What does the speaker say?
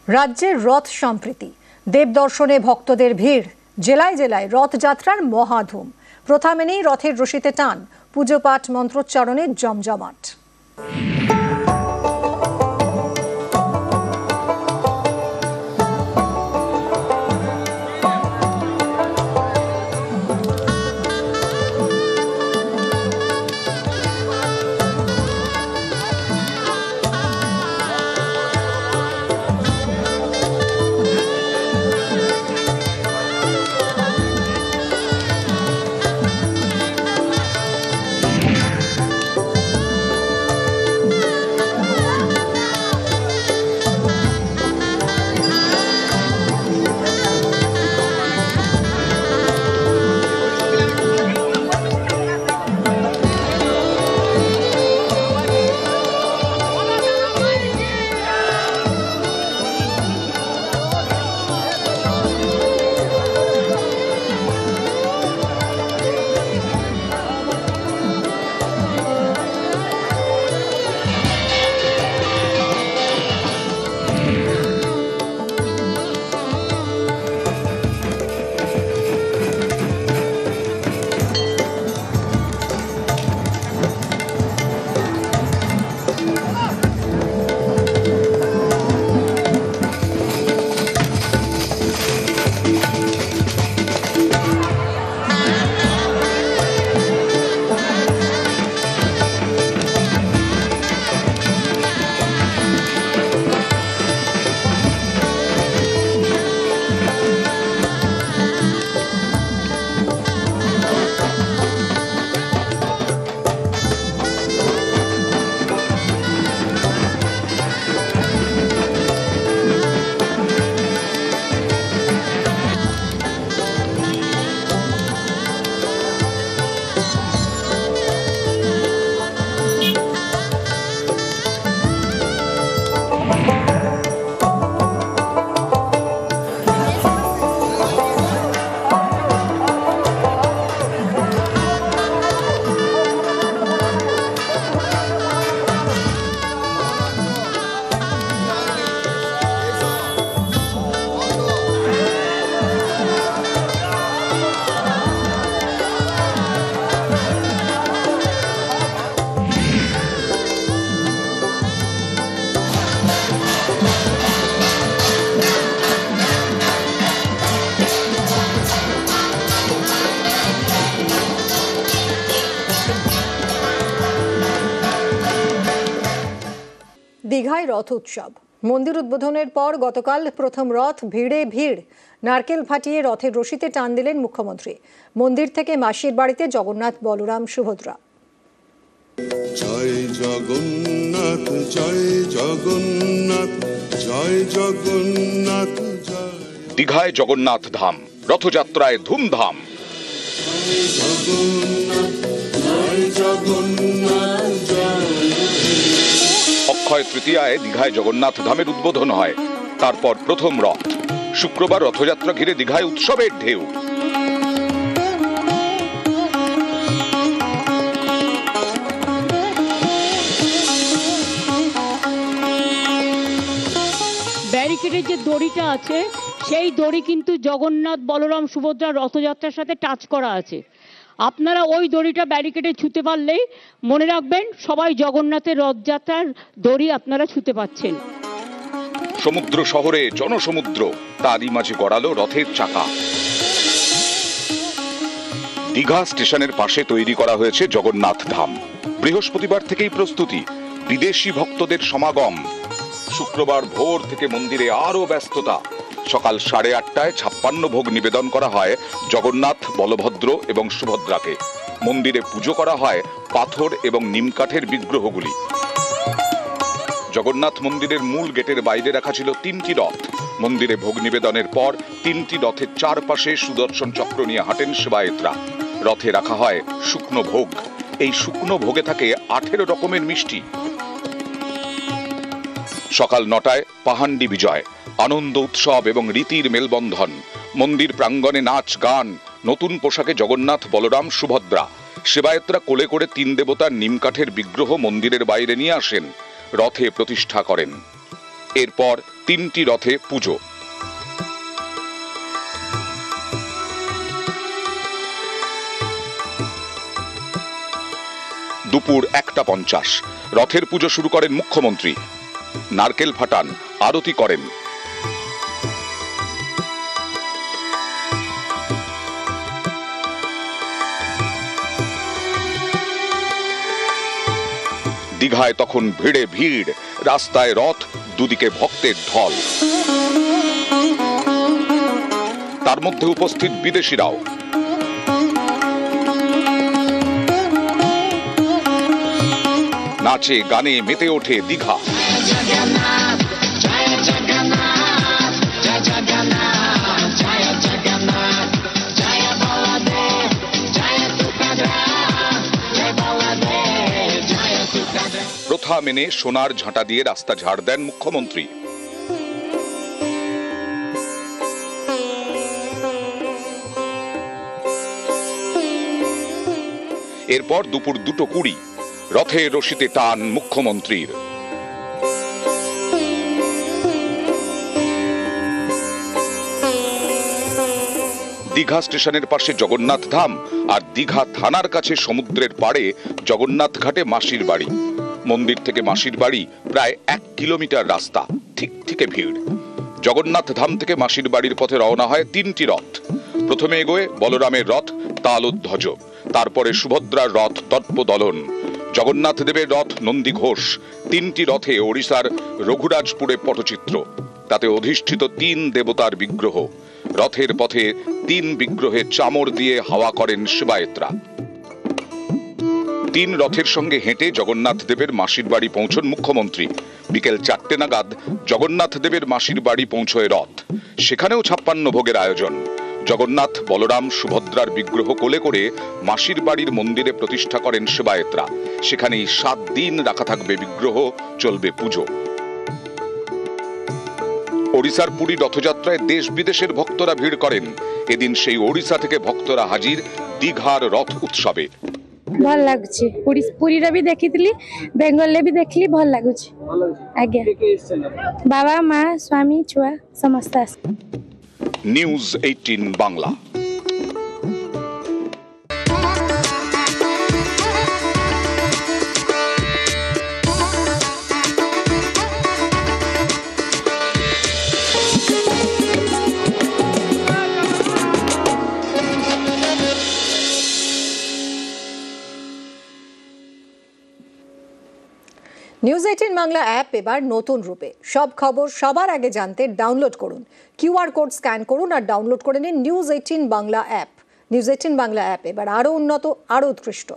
রাজ্যের রথ সম্প্রীতি, দেবদর্শনে ভক্তদের ভিড়, জেলায় জেলায় রথযাত্রার মহাধুম। প্রথা মেনেই রথের রশিতে টান, পুজো পাঠ মন্ত্রোচ্চারণে জমজমাট। দীঘায় রথ উৎসব, মন্দির উদ্বোধনের পর গতকাল প্রথম রথ, ভিড়ে ভিড়। নারকেল ফাটিয়ে রথের রশিতে টান দিলেন মুখ্যমন্ত্রী। মন্দির থেকে মাসির বাড়িতে জগন্নাথ, বলরাম, সুভদ্রা। জয় জগন্নাথ, জয় জগন্নাথ, জয় জগন্নাথ। দীঘায় জগন্নাথ ধাম, রথযাত্রায় ধুমধাম। অক্ষয় তৃতীয়ায় দীঘায় জগন্নাথ ধামের উদ্বোধন হয়। তারপর প্রথম রথ। শুক্রবার রথযাত্রা ঘিরে দীঘায় উৎসবের ঢেউ। ব্যারিকেডের যে দড়িটা আছে, সেই দড়ি কিন্তু জগন্নাথ, বলরাম, সুভদ্রা রথযাত্রার সাথে টাচ করা আছে। আপনারা ওই দড়িটা ব্যারিকেডে ছুঁতে পারলেই মনে রাখবেন সবাই জগন্নাথের রথযাত্রার দড়ি আপনারা ছুঁতে পাচ্ছেন। সমুদ্র শহরে জনসমুদ্র, তারই মাঝে গড়ালো রথের চাকা। দীঘা স্টেশনের পাশে তৈরি করা হয়েছে জগন্নাথ ধাম। বৃহস্পতিবার থেকেই প্রস্তুতি, বিদেশি ভক্তদের সমাগম। শুক্রবার ভোর থেকে মন্দিরে আরো ব্যস্ততা। সকাল 8:30টায় 56 ভোগ নিবেদন করা হয় জগন্নাথ, বলভদ্র এবং সুভদ্রাকে। মন্দিরে পুজো করা হয় পাথর এবং নিমকাঠের বিগ্রহগুলি। জগন্নাথ মন্দিরের মূল গেটের বাইরে রাখা ছিল 3টি রথ। মন্দিরে ভোগ নিবেদনের পর 3টি রথের চারপাশে সুদর্শন চক্র নিয়ে হাঁটেন সেবায়েতরা। রথে রাখা হয় শুকনো ভোগ। এই শুকনো ভোগে থাকে 18 রকমের মিষ্টি। সকাল 9টায় পাহান্ডি বিজয়, আনন্দ উৎসব এবং রীতির মেলবন্ধন। মন্দির প্রাঙ্গণে নাচ গান, নতুন পোশাকে জগন্নাথ, বলরাম, সুভদ্রা। সেবায়েতরা কোলে করে 3 দেবতার নিমকাঠের বিগ্রহ মন্দিরের বাইরে নিয়ে আসেন, রথে প্রতিষ্ঠা করেন। এরপর 3টি রথে পুজো। দুপুর 1:50 রথের পুজো শুরু করেন মুখ্যমন্ত্রী। নারকেল ফাটান, আরতি করেন। দীঘায় তখন ভিড়ে ভিড়, রাস্তায় রথ, দুদিকে ভক্তের ঢল। তার মধ্যে উপস্থিত বিদেশিরাও। নাচে গানে মেতে ওঠে দীঘা। প্রথা মেনে সোনার ঝাঁটা দিয়ে রাস্তা ঝাড় দেন মুখ্যমন্ত্রী। এরপর দুপুর 2:20 রথে রশিতে টান মুখ্যমন্ত্রীর। দীঘা স্টেশনের পাশে জগন্নাথ ধাম আর দীঘা থানার কাছে সমুদ্রের পাড়ে জগন্নাথ ঘাটে মাসির বাড়ি। মন্দির থেকে মাসির বাড়ি প্রায় 1 কিলোমিটার রাস্তা, ঠিকঠিকে ভিড়। জগন্নাথ ধাম থেকে মাসির বাড়ির পথে রওনা হয় 3টি রথ। প্রথমে এগোয় বলরামের রথ তালধ্বজ, তারপরে সুভদ্রার রথ দর্পদলন, জগন্নাথ দেবের রথ নন্দী ঘোষ। 3টি রথে ওড়িশার রঘুরাজপুরে পটচিত্র, তাতে অধিষ্ঠিত 3 দেবতার বিগ্রহ। রথের পথে 3 বিগ্রহে চামর দিয়ে হাওয়া করেন সেবায়েতরা। 3 রথের সঙ্গে হেঁটে জগন্নাথ দেবের মাসির বাড়ি পৌঁছন মুখ্যমন্ত্রী। বিকেল 4টে নাগাদ জগন্নাথ দেবের মাসির বাড়ি পৌঁছয় রথ। সেখানেও 56 ভোগের আয়োজন। জগন্নাথ, বলরাম, সুভদ্রার বিগ্রহ কোলে করে মাসির বাড়ির মন্দিরে প্রতিষ্ঠা করেন সেবায়েতরা। সেখানেই 7 দিন রাখা থাকবে বিগ্রহ, চলবে পুজো। ওড়িশার পুরী রথযাত্রায় দেশ বিদেশের ভক্তরা ভিড় করেন। এদিন সেই ওড়িশা থেকে ভক্তরা হাজির দীঘার রথ উৎসবে। ভাল লাগুছে, পুরীর भी देखिली, बेंगल भी देखली, ভাল লাগুছে। আজ্ঞা, বাবা মা স্বামী ছুয়া সমস্ত। News 18 Bangla. News 18 Bangla app এবার নতুন রূপে। সব খবর সবার আগে জানতে ডাউনলোড করুন। QR কোড স্ক্যান করুন আর ডাউনলোড করে নিন news 18 Bangla app. News 18 Bangla app এবার আরো উন্নত, আরো উৎকৃষ্ট।